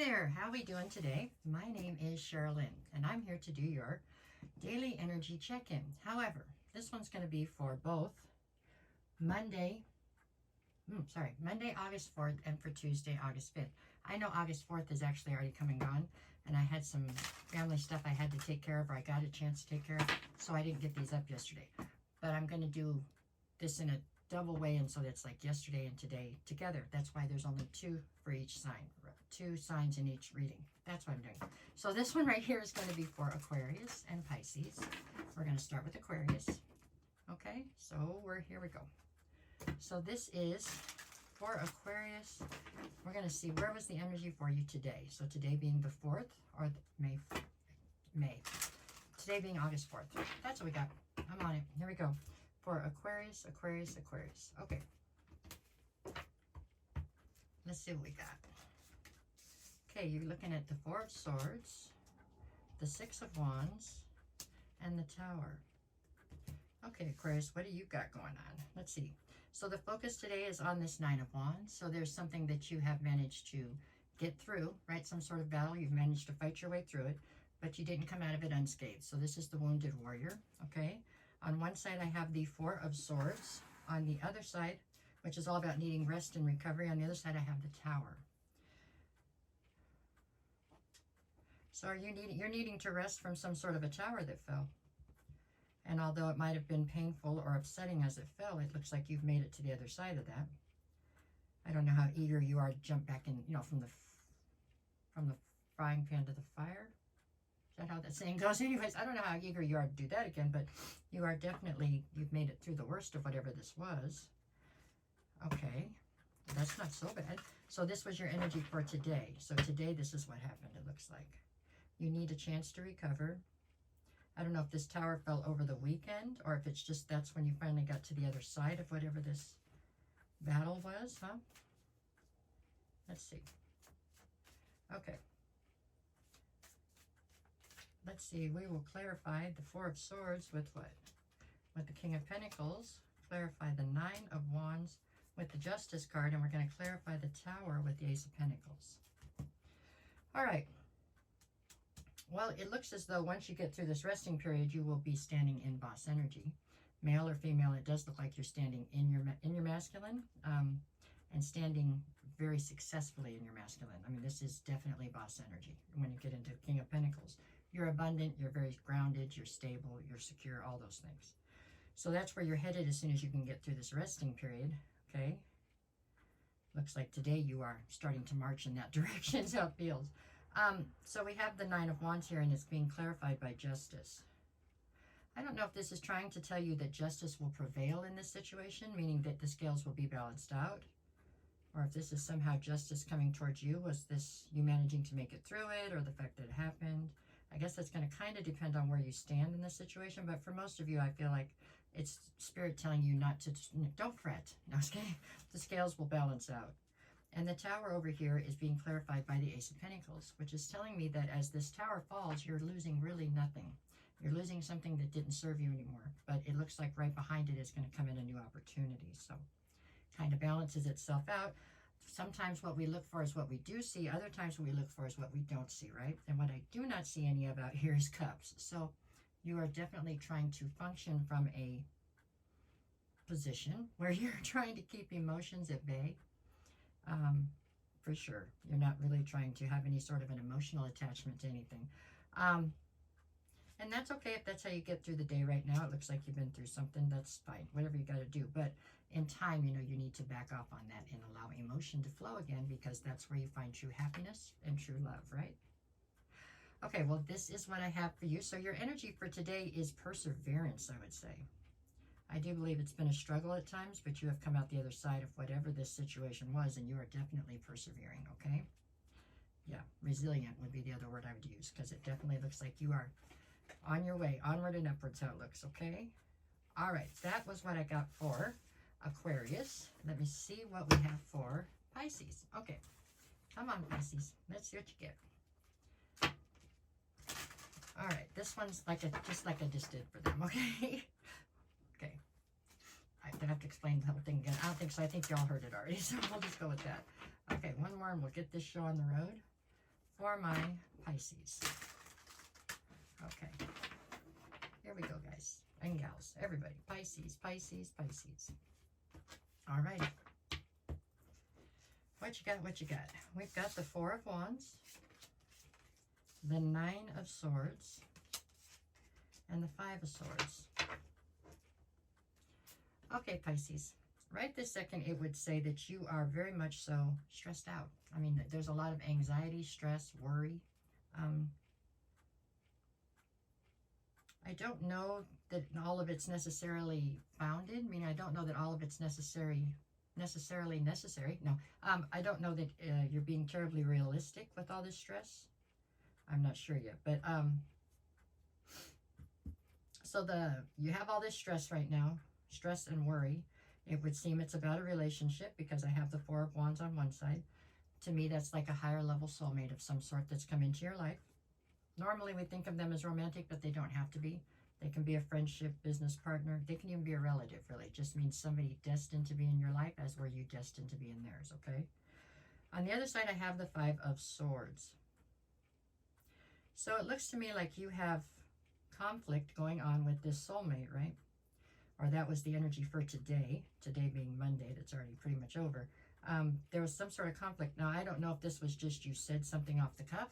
there, how are we doing today? My name is Sherilyn, and I'm here to do your daily energy check-in. However, this one's going to be for both Monday, August 4th, and for Tuesday, August 5th. I know August 4th is actually already come and gone, and I had some family stuff I had to take care of, or I got a chance to take care of, so I didn't get these up yesterday. But I'm going to do this in a double way, and so it's like yesterday and today together. That's why there's only two for each sign, 2 signs in each reading. That's what I'm doing. So this one right here is going to be for Aquarius and Pisces. We're going to start with Aquarius. Okay, so here we go. So this is for Aquarius. We're going to see where was the energy for you today. So today being the 4th, or May. Today being August 4th. That's what we got. I'm on it. Here we go. For Aquarius, Aquarius, Aquarius. Okay. Let's see what we got. Okay, you're looking at the 4 of Swords, the 6 of Wands, and the Tower. Okay, Aquarius, what do you got going on? Let's see. So the focus today is on this 9 of Wands. So there's something that you have managed to get through, right? Some sort of battle. You've managed to fight your way through it, but you didn't come out of it unscathed. So this is the Wounded Warrior, okay? On one side, I have the 4 of Swords. On the other side, which is all about needing rest and recovery, on the other side, I have the Tower. So you're needing to rest from some sort of a tower that fell. And although it might have been painful or upsetting as it fell, it looks like you've made it to the other side of that. I don't know how eager you are to jump back in, from the frying pan to the fire. Is that how that saying goes? Anyways, I don't know how eager you are to do that again, but you are definitely, you've made it through the worst of whatever this was. Okay, that's not so bad. So this was your energy for today. So today, this is what happened, it looks like. You need a chance to recover. I don't know if this tower fell over the weekend, or if it's just that's when you finally got to the other side of whatever this battle was, huh? Let's see. Okay. Let's see, we will clarify the 4 of Swords with what? With the King of Pentacles. Clarify the 9 of Wands with the Justice card, and we're going to clarify the Tower with the Ace of Pentacles. All right. Well, it looks as though once you get through this resting period, you will be standing in boss energy. Male or female, it does look like you're standing in your masculine, and standing very successfully in your masculine. I mean, this is definitely boss energy when you get into King of Pentacles. You're abundant, you're very grounded, you're stable, you're secure, all those things. So that's where you're headed as soon as you can get through this resting period, okay? Looks like today you are starting to march in that direction, is how it feels. So we have the 9 of Wands here, and it's being clarified by Justice. I don't know if this is trying to tell you that justice will prevail in this situation, meaning that the scales will be balanced out, or if this is somehow justice coming towards you. Was this you managing to make it through it, or the fact that it happened? I guess that's going to kind of depend on where you stand in this situation, but for most of you, I feel like it's Spirit telling you not to, don't fret. No, okay? The scales will balance out. And the Tower over here is being clarified by the Ace of Pentacles, which is telling me that as this tower falls, you're losing really nothing. You're losing something that didn't serve you anymore, but it looks like right behind it is going to come in a new opportunity. So kind of balances itself out. Sometimes what we look for is what we do see. Other times what we look for is what we don't see, right? And what I do not see any of out here is Cups. So you are definitely trying to function from a position where you're trying to keep emotions at bay. For sure. You're not really trying to have any sort of an emotional attachment to anything. And that's okay if that's how you get through the day right now. It looks like you've been through something. That's fine. Whatever you got to do. But in time, you need to back off on that and allow emotion to flow again, because that's where you find true happiness and true love, right? Okay, well, this is what I have for you. So your energy for today is perseverance, I would say. I do believe it's been a struggle at times, but you have come out the other side of whatever this situation was, and you are definitely persevering, okay? Yeah, resilient would be the other word I would use, because it definitely looks like you are on your way, onward and upwards, how it looks, okay? All right, that was what I got for Aquarius. Let me see what we have for Pisces. Okay, come on, Pisces. Let's see what you get. All right, this one's just like I just did for them, okay? Okay. I have to explain the whole thing again. I don't think so. I think y'all heard it already, so I'll just go with that. Okay, one more and we'll get this show on the road. for my Pisces. Okay. Here we go, guys and gals. Everybody. Pisces, Pisces, Pisces. All right. What you got? What you got? We've got the Four of Wands, the Nine of Swords, and the Five of Swords. Okay, Pisces. Right this second, it would say that you are very much so stressed out. I mean, there's a lot of anxiety, stress, worry. I don't know that all of it's necessarily founded. I mean, I don't know that all of it's necessarily necessary. No, I don't know that you're being terribly realistic with all this stress. I'm not sure yet, but so you have all this stress right now, stress and worry. It would seem it's about a relationship because I have the Four of Wands on one side. To me, that's like a higher level soulmate of some sort that's come into your life. Normally, we think of them as romantic, but they don't have to be. They can be a friendship, business partner. They can even be a relative, really. It just means somebody destined to be in your life as were you destined to be in theirs, okay? On the other side, I have the Five of Swords. So it looks to me like you have conflict going on with this soulmate, right? Or that was the energy for today being Monday, that's already pretty much over. There was some sort of conflict. Now, I don't know if this was just you said something off the cuff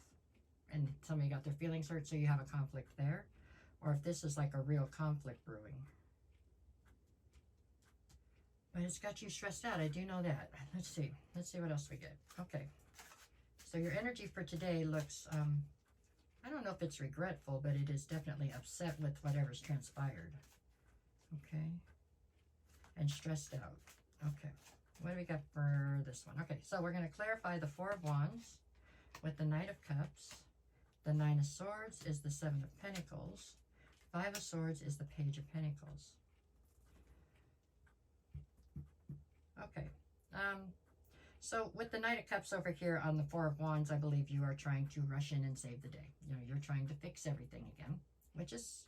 and somebody got their feelings hurt, so you have a conflict there, or if this is like a real conflict brewing. But it's got you stressed out. I do know that. Let's see what else we get. Okay. So your energy for today looks, I don't know if it's regretful, but it is definitely upset with whatever's transpired. Okay. And stressed out. Okay. What do we got for this one? Okay, so we're going to clarify the Four of Wands with the Knight of Cups. The Nine of Swords is the Seven of Pentacles. Five of Swords is the Page of Pentacles. Okay. So with the Knight of Cups over here on the Four of Wands, I believe you are trying to rush in and save the day. You know, you're trying to fix everything again, which is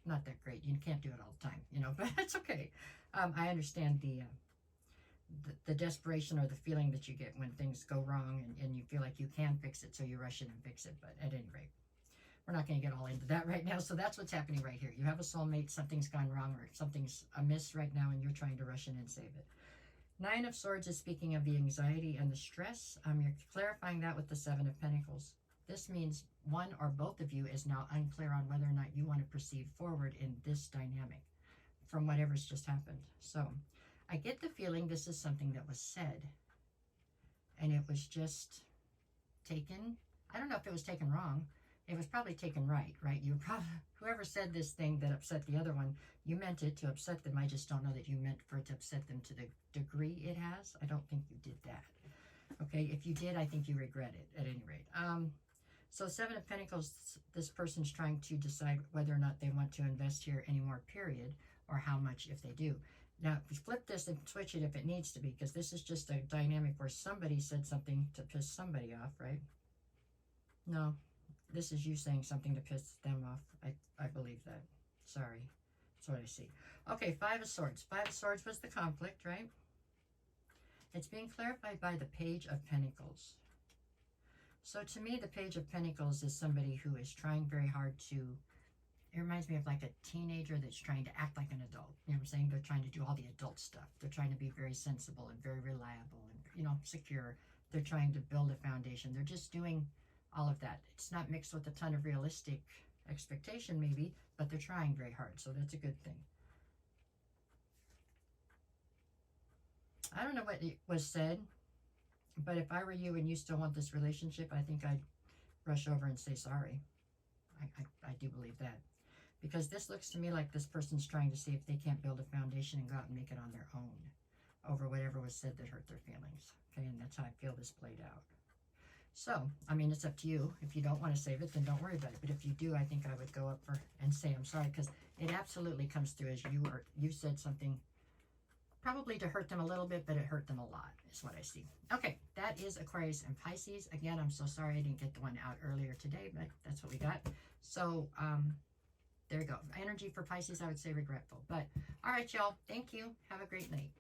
not that great. You can't do it all the time, you know, but it's okay. I understand the desperation or the feeling that you get when things go wrong and you feel like you can fix it, so you rush in and fix it. But at any rate, we're not going to get all into that right now. So that's what's happening right here. You have a soulmate, something's gone wrong or something's amiss right now, and you're trying to rush in and save it. Nine of Swords is speaking of the anxiety and the stress. You're clarifying that with the Seven of Pentacles. This means one or both of you is now unclear on whether or not you want to proceed forward in this dynamic from whatever's just happened. So I get the feeling this is something that was said and it was just taken. I don't know if it was taken wrong. It was probably taken right? You probably, whoever said this thing that upset the other one, you meant it to upset them. I just don't know that you meant for it to upset them to the degree it has. I don't think you did that. Okay, if you did, I think you regret it at any rate. So Seven of Pentacles, this person's trying to decide whether or not they want to invest here anymore, period, or how much if they do. Now, flip this and switch it if it needs to be, because this is just a dynamic where somebody said something to piss somebody off, right? No, this is you saying something to piss them off. I believe that. Sorry. That's what I see. Okay, Five of Swords. Five of Swords was the conflict, right? It's being clarified by the Page of Pentacles. So to me, the Page of Pentacles is somebody who is trying very hard to, it reminds me of like a teenager that's trying to act like an adult. You know what I'm saying? They're trying to do all the adult stuff. They're trying to be very sensible and very reliable and, you know, secure. They're trying to build a foundation. They're just doing all of that. It's not mixed with a ton of realistic expectation maybe, but they're trying very hard. So that's a good thing. I don't know what was said, but if I were you and you still want this relationship, I think I'd rush over and say sorry. I do believe that. Because this looks to me like this person's trying to see if they can't build a foundation and go out and make it on their own over whatever was said that hurt their feelings. Okay, and that's how I feel this played out. So, I mean, it's up to you. If you don't want to save it, then don't worry about it. But if you do, I think I would go up for and say I'm sorry, because it absolutely comes through as you said something probably to hurt them a little bit, but it hurt them a lot, is what I see. Okay, that is Aquarius and Pisces. Again, I'm so sorry I didn't get the one out earlier today, but that's what we got. So, there you go. Energy for Pisces, I would say regretful. But, all right, y'all. Thank you. Have a great night.